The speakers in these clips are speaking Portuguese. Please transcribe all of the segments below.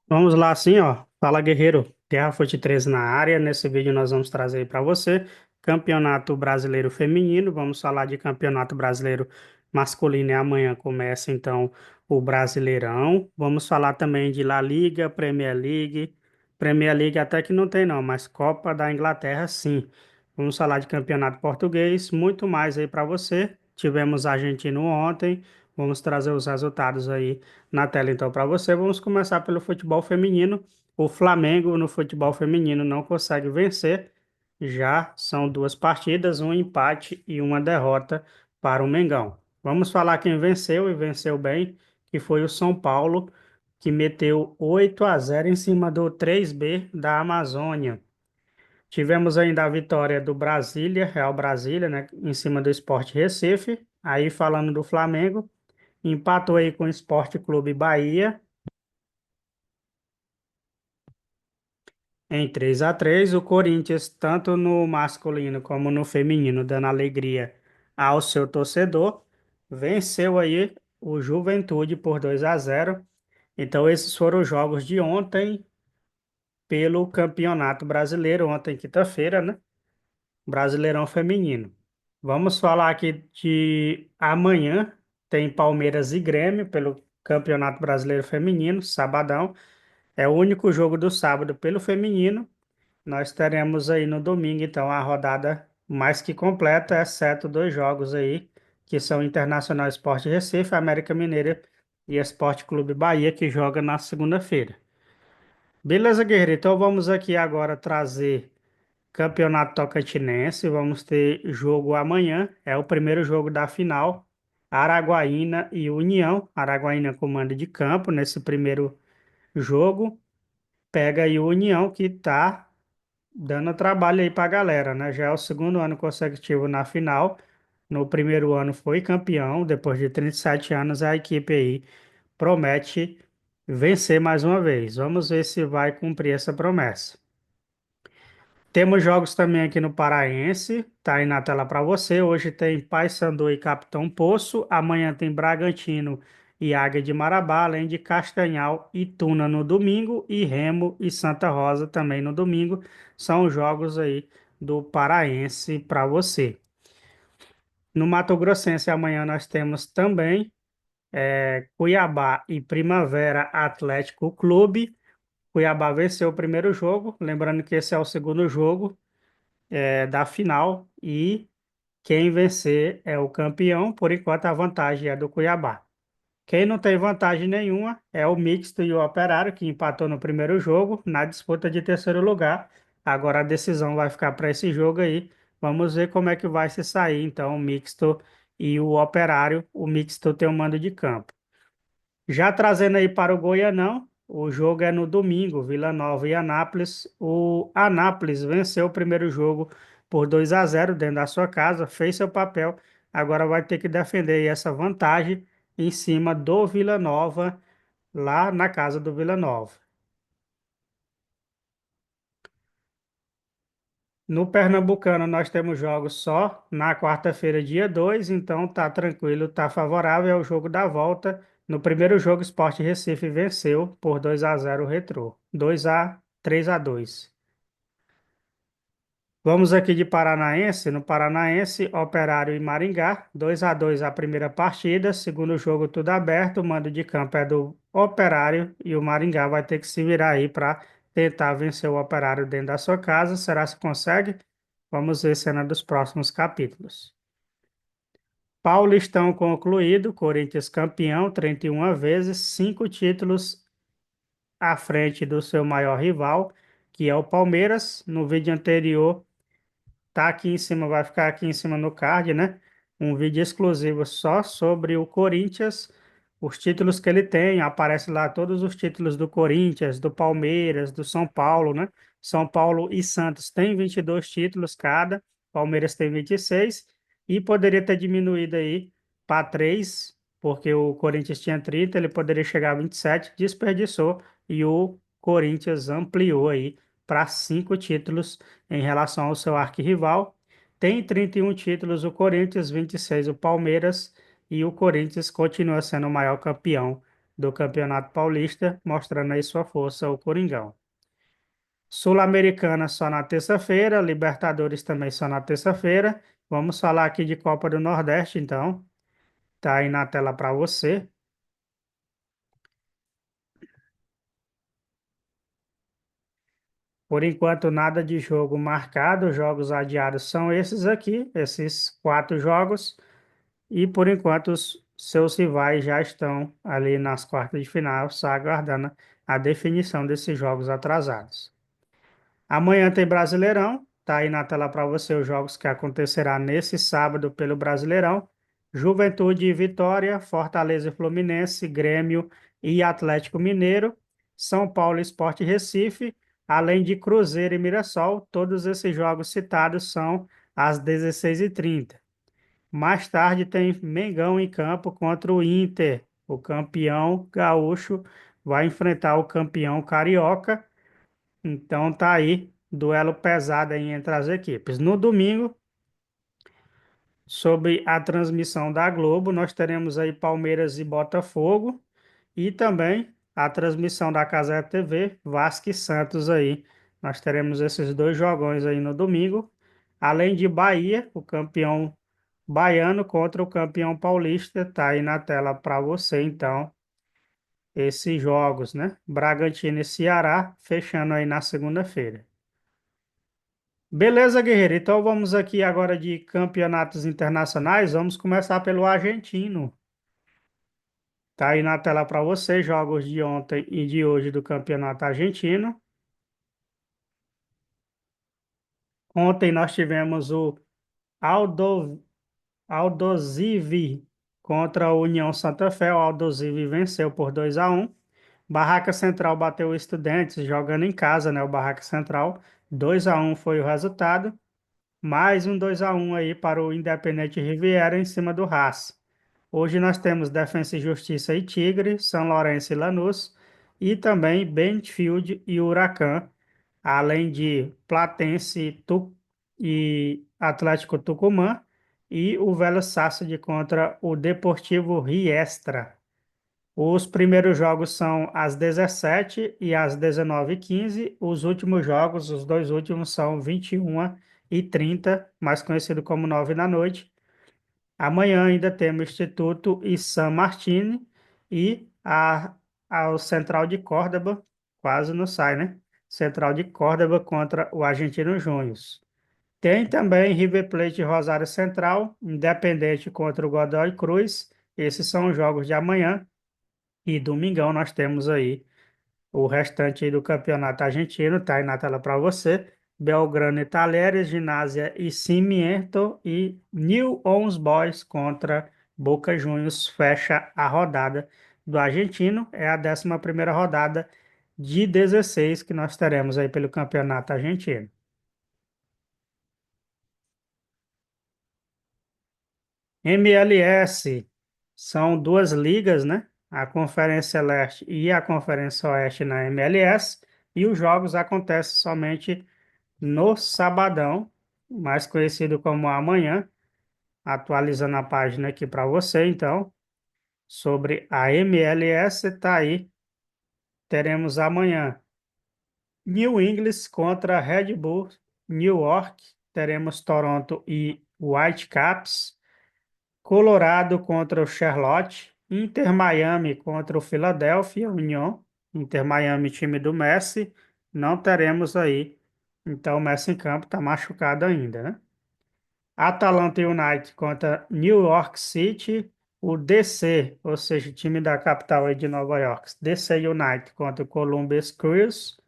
Vamos lá, assim, ó. Fala, guerreiro. Terra Fute 13 na área. Nesse vídeo nós vamos trazer para você Campeonato Brasileiro Feminino. Vamos falar de Campeonato Brasileiro Masculino e amanhã começa então o Brasileirão. Vamos falar também de La Liga, Premier League. Premier League até que não tem não, mas Copa da Inglaterra sim. Vamos falar de Campeonato Português, muito mais aí para você. Tivemos argentino ontem. Vamos trazer os resultados aí na tela então para você. Vamos começar pelo futebol feminino. O Flamengo no futebol feminino não consegue vencer. Já são duas partidas, um empate e uma derrota para o Mengão. Vamos falar quem venceu e venceu bem, que foi o São Paulo, que meteu 8-0 em cima do 3B da Amazônia. Tivemos ainda a vitória do Brasília, Real Brasília, né, em cima do Sport Recife. Aí falando do Flamengo, empatou aí com o Sport Clube Bahia em 3-3. O Corinthians, tanto no masculino como no feminino, dando alegria ao seu torcedor, venceu aí o Juventude por 2-0. Então, esses foram os jogos de ontem pelo Campeonato Brasileiro, ontem, quinta-feira, né? Brasileirão Feminino. Vamos falar aqui de amanhã, tem Palmeiras e Grêmio pelo Campeonato Brasileiro Feminino, sabadão. É o único jogo do sábado pelo feminino. Nós teremos aí no domingo, então, a rodada mais que completa, exceto dois jogos aí, que são Internacional Esporte Recife, América Mineira e Esporte Clube Bahia, que joga na segunda-feira. Beleza, guerreiro? Então vamos aqui agora trazer Campeonato Tocantinense. Vamos ter jogo amanhã, é o primeiro jogo da final. Araguaína e União. Araguaína comando de campo nesse primeiro jogo. Pega aí o União, que tá dando trabalho aí pra galera, né? Já é o segundo ano consecutivo na final. No primeiro ano foi campeão, depois de 37 anos a equipe aí promete vencer mais uma vez. Vamos ver se vai cumprir essa promessa. Temos jogos também aqui no Paraense, tá aí na tela para você. Hoje tem Paysandu e Capitão Poço, amanhã tem Bragantino e Águia de Marabá, além de Castanhal e Tuna no domingo e Remo e Santa Rosa também no domingo. São os jogos aí do Paraense para você. No Mato Grossense amanhã nós temos também Cuiabá e Primavera Atlético Clube. Cuiabá venceu o primeiro jogo, lembrando que esse é o segundo jogo da final e quem vencer é o campeão. Por enquanto, a vantagem é do Cuiabá. Quem não tem vantagem nenhuma é o Mixto e o Operário, que empatou no primeiro jogo na disputa de terceiro lugar. Agora a decisão vai ficar para esse jogo aí. Vamos ver como é que vai se sair, então, o Mixto e o Operário. O Mixto tem o mando de campo. Já trazendo aí para o Goianão, o jogo é no domingo, Vila Nova e Anápolis. O Anápolis venceu o primeiro jogo por 2-0 dentro da sua casa, fez seu papel, agora vai ter que defender aí essa vantagem em cima do Vila Nova, lá na casa do Vila Nova. No Pernambucano, nós temos jogos só na quarta-feira, dia 2. Então tá tranquilo, tá favorável ao jogo da volta. No primeiro jogo, Sport Recife venceu por 2-0 o Retrô. 3-2. Vamos aqui de Paranaense. No Paranaense, Operário e Maringá, 2-2 a primeira partida. Segundo jogo, tudo aberto. O mando de campo é do Operário e o Maringá vai ter que se virar aí para tentar vencer o Operário dentro da sua casa. Será que consegue? Vamos ver cena dos próximos capítulos. Paulistão concluído, Corinthians campeão 31 vezes, 5 títulos à frente do seu maior rival, que é o Palmeiras. No vídeo anterior tá aqui em cima, vai ficar aqui em cima no card, né? Um vídeo exclusivo só sobre o Corinthians, os títulos que ele tem. Aparece lá todos os títulos do Corinthians, do Palmeiras, do São Paulo, né? São Paulo e Santos têm 22 títulos cada, Palmeiras tem 26 e poderia ter diminuído aí para 3, porque o Corinthians tinha 30, ele poderia chegar a 27, desperdiçou e o Corinthians ampliou aí para 5 títulos em relação ao seu arquirrival. Tem 31 títulos o Corinthians, 26 o Palmeiras, e o Corinthians continua sendo o maior campeão do Campeonato Paulista, mostrando aí sua força, o Coringão. Sul-Americana só na terça-feira, Libertadores também só na terça-feira. Vamos falar aqui de Copa do Nordeste, então. Tá aí na tela para você. Por enquanto, nada de jogo marcado. Os jogos adiados são esses aqui, esses quatro jogos. E por enquanto, os seus rivais já estão ali nas quartas de final, só aguardando a definição desses jogos atrasados. Amanhã tem Brasileirão, tá aí na tela para você os jogos que acontecerá nesse sábado pelo Brasileirão. Juventude e Vitória, Fortaleza e Fluminense, Grêmio e Atlético Mineiro, São Paulo e Sport Recife, além de Cruzeiro e Mirassol. Todos esses jogos citados são às 16h30. Mais tarde tem Mengão em campo contra o Inter. O campeão gaúcho vai enfrentar o campeão carioca. Então tá aí, duelo pesado aí entre as equipes. No domingo, sobre a transmissão da Globo, nós teremos aí Palmeiras e Botafogo e também a transmissão da Cazé TV, Vasco e Santos aí. Nós teremos esses dois jogões aí no domingo, além de Bahia, o campeão baiano contra o campeão paulista, tá aí na tela para você, então, esses jogos, né? Bragantino e Ceará, fechando aí na segunda-feira. Beleza, guerreiro. Então vamos aqui agora de campeonatos internacionais. Vamos começar pelo argentino. Tá aí na tela para você, jogos de ontem e de hoje do campeonato argentino. Ontem nós tivemos o Aldo, Aldosivi contra a União Santa Fé. O Aldosivi venceu por 2-1. Barraca Central bateu o Estudiantes jogando em casa, né? O Barraca Central. 2-1 foi o resultado. Mais um 2-1 aí para o Independente Riviera em cima do Haas. Hoje nós temos Defensa e Justiça e Tigre, São Lourenço e Lanús, e também Benfield e Huracan, além de Platense e Atlético Tucumã, e o Vélez Sarsfield contra o Deportivo Riestra. Os primeiros jogos são às 17 e às 19h15. Os últimos jogos, os dois últimos, são 21h30, mais conhecido como 9 da noite. Amanhã ainda temos Instituto e San Martín e o Central de Córdoba, quase não sai, né? Central de Córdoba contra o Argentino Júnior. Tem também River Plate e Rosário Central, Independente contra o Godoy Cruz. Esses são os jogos de amanhã. E domingão nós temos aí o restante aí do campeonato argentino, tá aí na tela para você. Belgrano e Talheres, Ginásio e Cimiento e Newell's Boys contra Boca Juniors fecha a rodada do argentino. É a 11ª rodada de 16 que nós teremos aí pelo campeonato argentino. MLS são duas ligas, né? A Conferência Leste e a Conferência Oeste na MLS, e os jogos acontecem somente no sabadão, mais conhecido como amanhã, atualizando a página aqui para você, então, sobre a MLS, tá aí, teremos amanhã New England contra Red Bull New York, teremos Toronto e Whitecaps, Colorado contra o Charlotte, Inter Miami contra o Philadelphia Union, Inter Miami, time do Messi, não teremos aí. Então o Messi em campo está machucado ainda, né? Atalanta United contra New York City, o DC, ou seja, o time da capital aí de Nova York, DC United contra o Columbus Crews,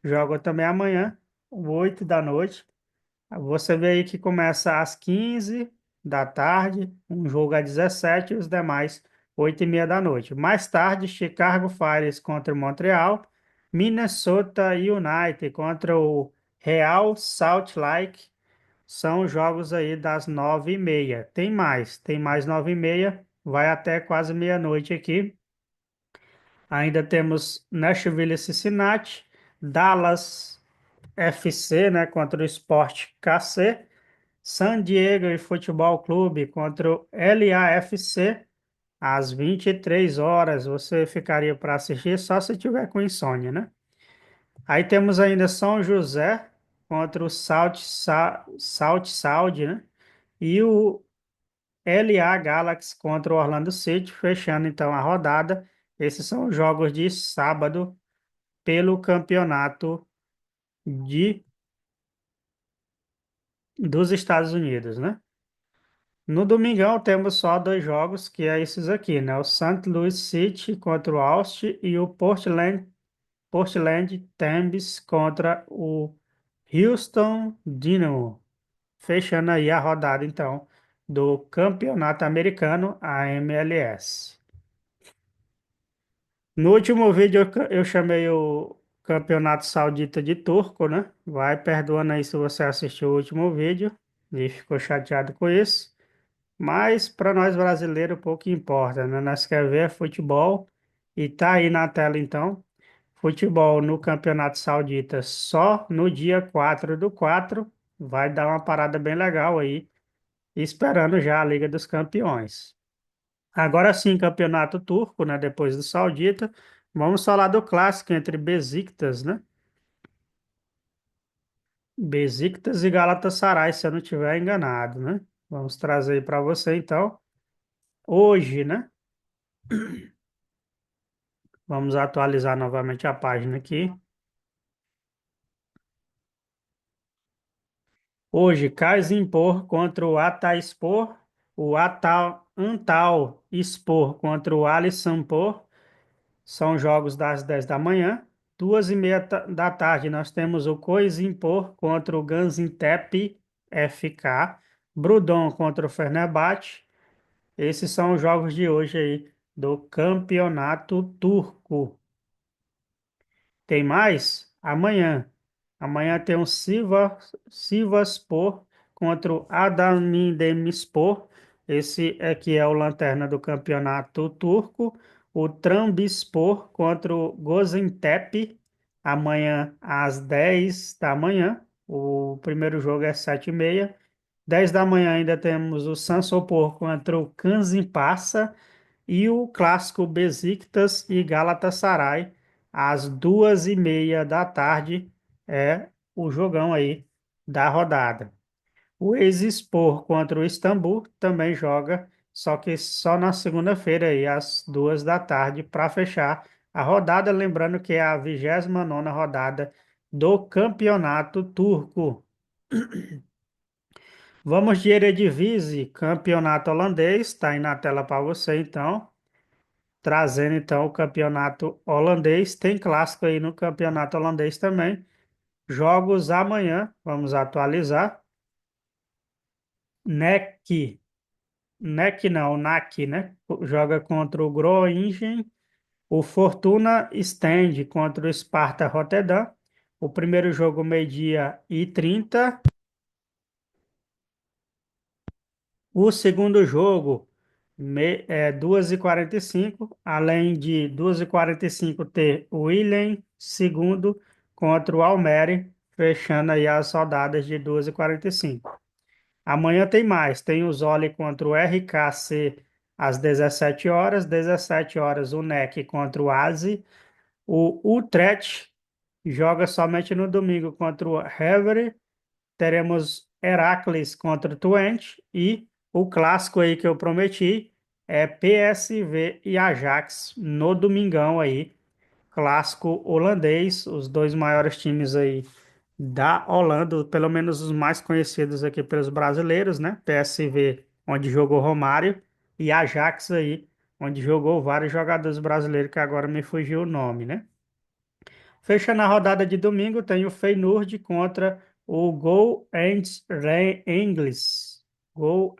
joga também amanhã, 8 da noite. Você vê aí que começa às 15 da tarde, um jogo às 17 e os demais 8h30 da noite. Mais tarde, Chicago Fire contra o Montreal, Minnesota United contra o Real Salt Lake. São jogos aí das 9h30. Tem mais 9h30, vai até quase meia-noite aqui. Ainda temos Nashville e Cincinnati, Dallas FC, né, contra o Sport KC. San Diego e Futebol Clube contra o LAFC, às 23 horas. Você ficaria para assistir só se tiver com insônia, né? Aí temos ainda São José contra o Salt Sound, né? E o LA Galaxy contra o Orlando City, fechando então a rodada. Esses são os jogos de sábado pelo campeonato de, dos Estados Unidos, né? No domingão temos só dois jogos, que é esses aqui, né? O St. Louis City contra o Austin e o Portland Timbers contra o Houston Dynamo. Fechando aí a rodada, então, do Campeonato Americano, a MLS. No último vídeo eu chamei o Campeonato Saudita de turco, né? Vai perdoando aí se você assistiu o último vídeo e ficou chateado com isso. Mas para nós brasileiros pouco importa, né? Nós queremos ver futebol e tá aí na tela então. Futebol no Campeonato Saudita só no dia 4/4. Vai dar uma parada bem legal aí, esperando já a Liga dos Campeões. Agora sim, Campeonato Turco, né? Depois do Saudita. Vamos falar do clássico entre Besiktas, né? Besiktas e Galatasaray, se eu não estiver enganado, né? Vamos trazer aí para você então. Hoje, né? Vamos atualizar novamente a página aqui. Hoje, Kaizenspor contra o Ataspor, o Antalyaspor contra o Alişanspor, são jogos das 10 da manhã. 2h30 da tarde, nós temos o Koizispor contra o Gaziantep FK, Brudon contra o Fenerbahçe. Esses são os jogos de hoje aí do Campeonato Turco. Tem mais? Amanhã. Amanhã tem o Sivasspor contra o Adana. Esse aqui é o lanterna do campeonato turco. O Trabzonspor contra o Gaziantep. Amanhã às 10 da manhã. O primeiro jogo é 7h30. 10 da manhã ainda temos o Samsunspor contra o Kanzimpasa. E o clássico Besiktas e Galatasaray, às 2h30 da tarde, é o jogão aí da rodada. O Exespor contra o Istambul também joga, só que só na segunda-feira aí, às 2 da tarde, para fechar a rodada. Lembrando que é a 29ª rodada do Campeonato Turco. Vamos de Eredivisie, Campeonato Holandês, está aí na tela para você então. Trazendo então o campeonato holandês. Tem clássico aí no campeonato holandês também. Jogos amanhã, vamos atualizar. NEC, NEC não, NAC, né? Joga contra o Groningen. O Fortuna Stend contra o Sparta Rotterdam. O primeiro jogo, meio-dia e 30. O segundo jogo, 2h45, além de 2h45 ter o William segundo contra o Almere, fechando aí as rodadas de 2h45. Amanhã tem mais, tem o Zoli contra o RKC às 17 horas, 17 horas o NEC contra o ASI, o Utrecht joga somente no domingo contra o Hever. Teremos Heracles contra Twente e o clássico aí que eu prometi é PSV e Ajax no domingão aí, clássico holandês, os dois maiores times aí da Holanda, pelo menos os mais conhecidos aqui pelos brasileiros, né? PSV, onde jogou Romário, e Ajax aí, onde jogou vários jogadores brasileiros que agora me fugiu o nome, né? Fechando a rodada de domingo, tem o Feyenoord contra o Go Eagles. Go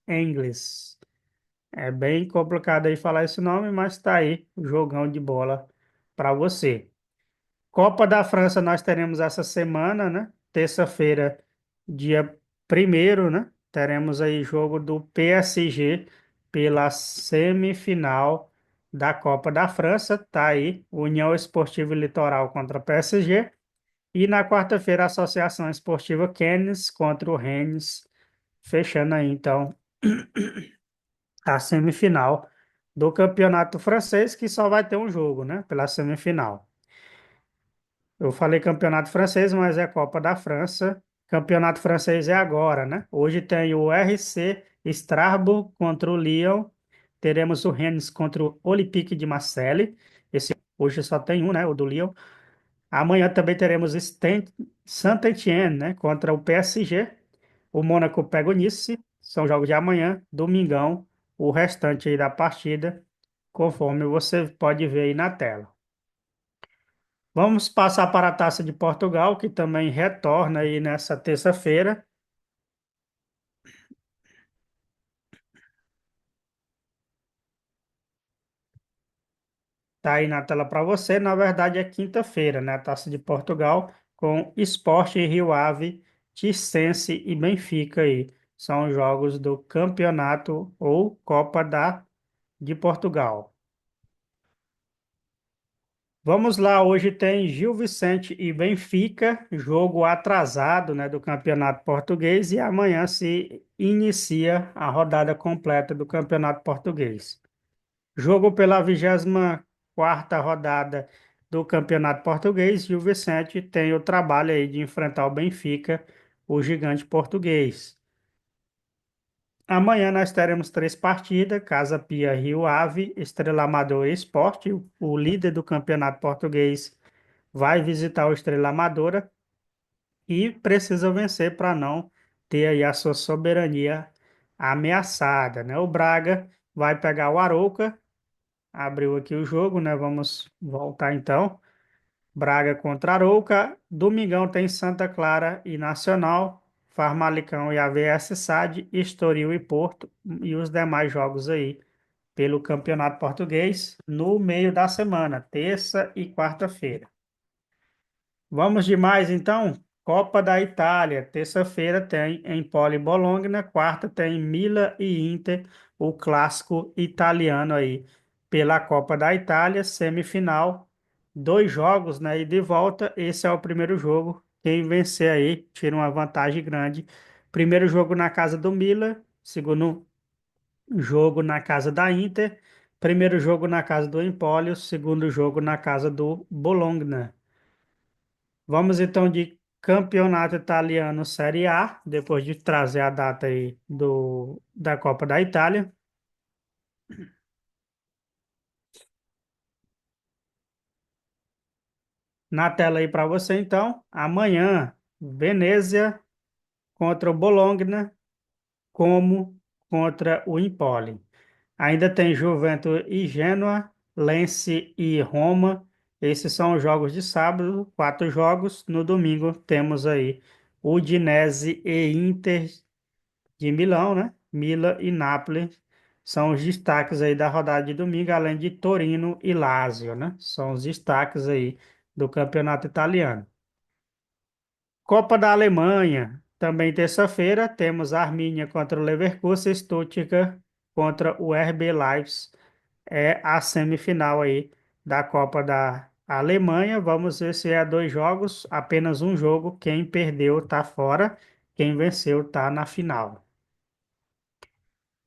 Eagles. É bem complicado aí falar esse nome, mas tá aí o jogão de bola para você. Copa da França nós teremos essa semana, né? Terça-feira, dia 1º, né? Teremos aí jogo do PSG pela semifinal da Copa da França. Tá aí, União Esportiva Litoral contra PSG. E na quarta-feira, a Associação Esportiva Cannes contra o Rennes. Fechando aí, então, a semifinal do campeonato francês, que só vai ter um jogo, né? Pela semifinal. Eu falei campeonato francês, mas é Copa da França. Campeonato francês é agora, né? Hoje tem o RC Strasbourg contra o Lyon. Teremos o Rennes contra o Olympique de Marseille. Esse hoje só tem um, né? O do Lyon. Amanhã também teremos Saint-Étienne, né? Contra o PSG. O Mônaco pega o Nice. São jogos de amanhã, domingão. O restante aí da partida, conforme você pode ver aí na tela. Vamos passar para a Taça de Portugal, que também retorna aí nessa terça-feira. Tá aí na tela para você. Na verdade, é quinta-feira, né? A Taça de Portugal com Sport e Rio Ave, Ticense e Benfica aí. São jogos do campeonato ou de Portugal. Vamos lá, hoje tem Gil Vicente e Benfica, jogo atrasado, né, do Campeonato Português, e amanhã se inicia a rodada completa do Campeonato Português. Jogo pela 24ª rodada do Campeonato Português, Gil Vicente tem o trabalho aí de enfrentar o Benfica, o gigante português. Amanhã nós teremos três partidas: Casa Pia, Rio Ave, Estrela Amadora e Sport. O líder do Campeonato Português vai visitar o Estrela Amadora e precisa vencer para não ter aí a sua soberania ameaçada, né? O Braga vai pegar o Arouca, abriu aqui o jogo, né? Vamos voltar então. Braga contra Arouca, domingão tem Santa Clara e Nacional, Farmalicão e AVS SAD, Estoril e Porto e os demais jogos aí pelo Campeonato Português no meio da semana, terça e quarta-feira. Vamos de mais então? Copa da Itália. Terça-feira tem Empoli e Bologna. Quarta tem Milan e Inter, o clássico italiano aí. Pela Copa da Itália, semifinal. Dois jogos, né? E de volta, esse é o primeiro jogo. Quem vencer aí tira uma vantagem grande. Primeiro jogo na casa do Milan, segundo jogo na casa da Inter, primeiro jogo na casa do Empoli, o segundo jogo na casa do Bologna. Vamos então de campeonato italiano Série A, depois de trazer a data aí da Copa da Itália. Na tela aí para você então, amanhã, Venezia contra o Bologna, Como contra o Empoli. Ainda tem Juventus e Genoa, Lecce e Roma. Esses são os jogos de sábado, quatro jogos. No domingo temos aí Udinese e Inter de Milão, né? Milan e Nápoles são os destaques aí da rodada de domingo, além de Torino e Lazio, né? São os destaques aí do campeonato italiano. Copa da Alemanha, também terça-feira, temos Arminia contra o Leverkusen, Stuttgart contra o RB Leipzig. É a semifinal aí da Copa da Alemanha. Vamos ver se é dois jogos, apenas um jogo. Quem perdeu tá fora, quem venceu tá na final.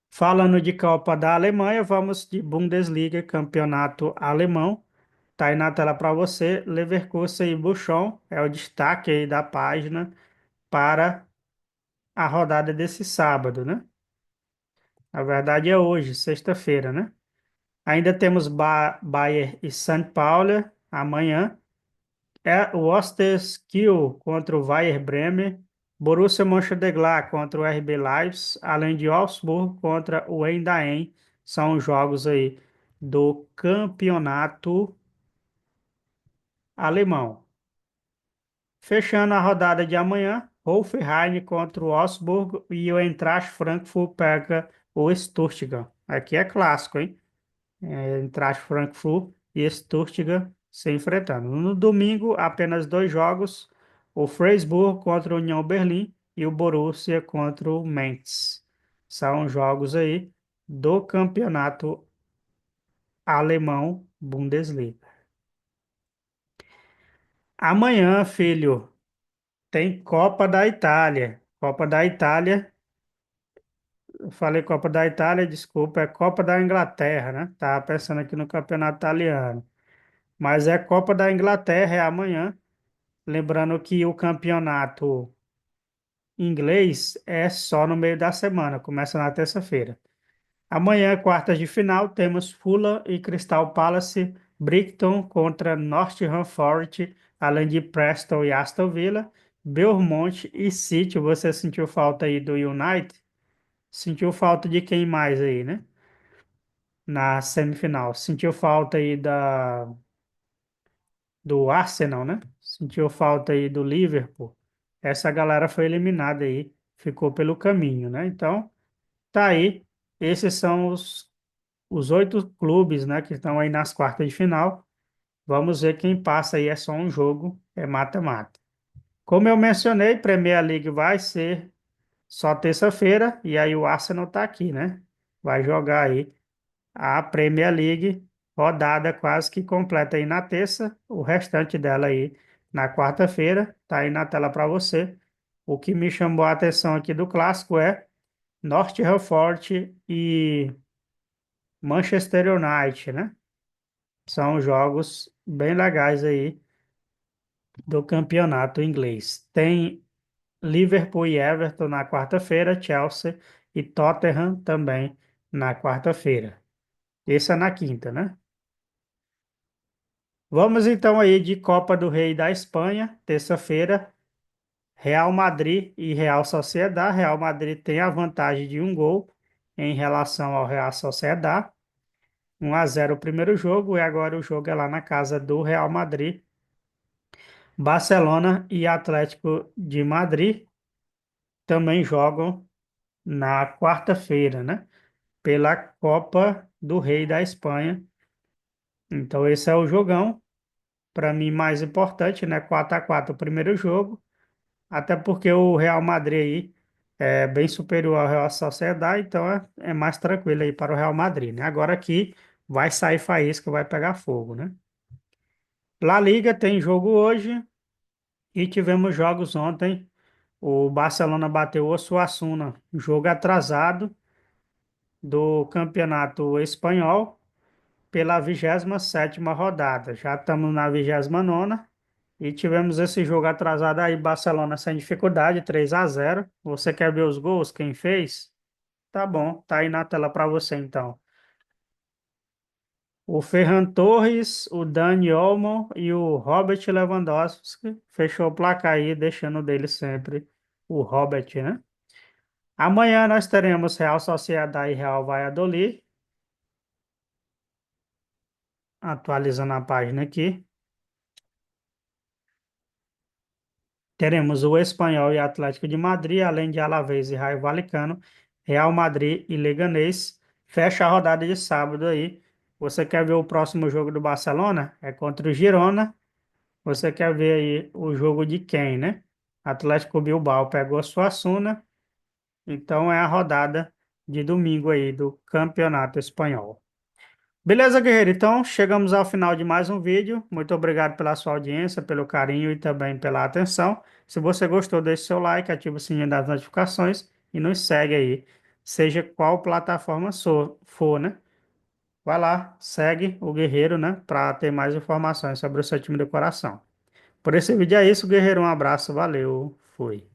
Falando de Copa da Alemanha, vamos de Bundesliga, campeonato alemão. Tá aí na tela para você. Leverkusen e Buchon é o destaque aí da página para a rodada desse sábado, né? Na verdade é hoje, sexta-feira, né? Ainda temos Bayern e São Paulo amanhã. É o Osterskill contra o Werder Bremen, Borussia Mönchengladbach contra o RB Leipzig, além de Augsburg contra o Eindhoven, são os jogos aí do campeonato alemão. Fechando a rodada de amanhã, Hoffenheim contra o Augsburg e o Eintracht Frankfurt pega o Stuttgart. Aqui é clássico, hein? Eintracht Frankfurt e Stuttgart se enfrentando. No domingo, apenas dois jogos: o Freiburg contra o União Berlim e o Borussia contra o Mainz. São jogos aí do campeonato alemão Bundesliga. Amanhã, filho, tem Copa da Itália. Copa da Itália Eu falei Copa da Itália, desculpa, é Copa da Inglaterra, né? Tava pensando aqui no campeonato italiano. Mas é Copa da Inglaterra, é amanhã. Lembrando que o campeonato inglês é só no meio da semana, começa na terça-feira. Amanhã, quartas de final, temos Fulham e Crystal Palace, Brighton contra Nottingham Forest, além de Preston e Aston Villa, Bournemouth e City. Você sentiu falta aí do United? Sentiu falta de quem mais aí, né? Na semifinal. Sentiu falta aí do Arsenal, né? Sentiu falta aí do Liverpool. Essa galera foi eliminada aí, ficou pelo caminho, né? Então, tá aí. Esses são os 8 clubes, né, que estão aí nas quartas de final. Vamos ver quem passa aí. É só um jogo, é mata-mata. Como eu mencionei, Premier League vai ser só terça-feira e aí o Arsenal tá aqui, né? Vai jogar aí a Premier League, rodada quase que completa aí na terça, o restante dela aí na quarta-feira, tá aí na tela para você. O que me chamou a atenção aqui do clássico é Nottingham Forest e Manchester United, né? São jogos bem legais aí do campeonato inglês. Tem Liverpool e Everton na quarta-feira, Chelsea e Tottenham também na quarta-feira. Esse é na quinta, né? Vamos então aí de Copa do Rei da Espanha, terça-feira, Real Madrid e Real Sociedad. Real Madrid tem a vantagem de um gol em relação ao Real Sociedad. 1-0 o primeiro jogo e agora o jogo é lá na casa do Real Madrid. Barcelona e Atlético de Madrid também jogam na quarta-feira, né? Pela Copa do Rei da Espanha. Então esse é o jogão, para mim mais importante, né? 4-4 o primeiro jogo. Até porque o Real Madrid aí é bem superior ao Real Sociedade, então é mais tranquilo aí para o Real Madrid, né? Agora aqui vai sair faísca, vai pegar fogo, né? La Liga tem jogo hoje e tivemos jogos ontem. O Barcelona bateu o Osasuna, jogo atrasado do Campeonato Espanhol pela 27ª rodada. Já estamos na 29ª. E tivemos esse jogo atrasado aí, Barcelona sem dificuldade, 3-0. Você quer ver os gols? Quem fez? Tá bom, tá aí na tela para você então. O Ferran Torres, o Dani Olmo e o Robert Lewandowski fechou o placar aí, deixando dele sempre o Robert, né? Amanhã nós teremos Real Sociedade e Real Valladolid, atualizando a página aqui. Teremos o Espanhol e Atlético de Madrid, além de Alavés e Raio Valecano, Real Madrid e Leganés. Fecha a rodada de sábado aí. Você quer ver o próximo jogo do Barcelona? É contra o Girona. Você quer ver aí o jogo de quem, né? Atlético Bilbao pegou a Suassuna. Então é a rodada de domingo aí do Campeonato Espanhol. Beleza, guerreiro? Então, chegamos ao final de mais um vídeo. Muito obrigado pela sua audiência, pelo carinho e também pela atenção. Se você gostou, deixe seu like, ative o sininho das notificações e nos segue aí, seja qual plataforma for, né? Vai lá, segue o Guerreiro, né? Para ter mais informações sobre o seu time de coração. Por esse vídeo é isso, guerreiro. Um abraço, valeu, fui.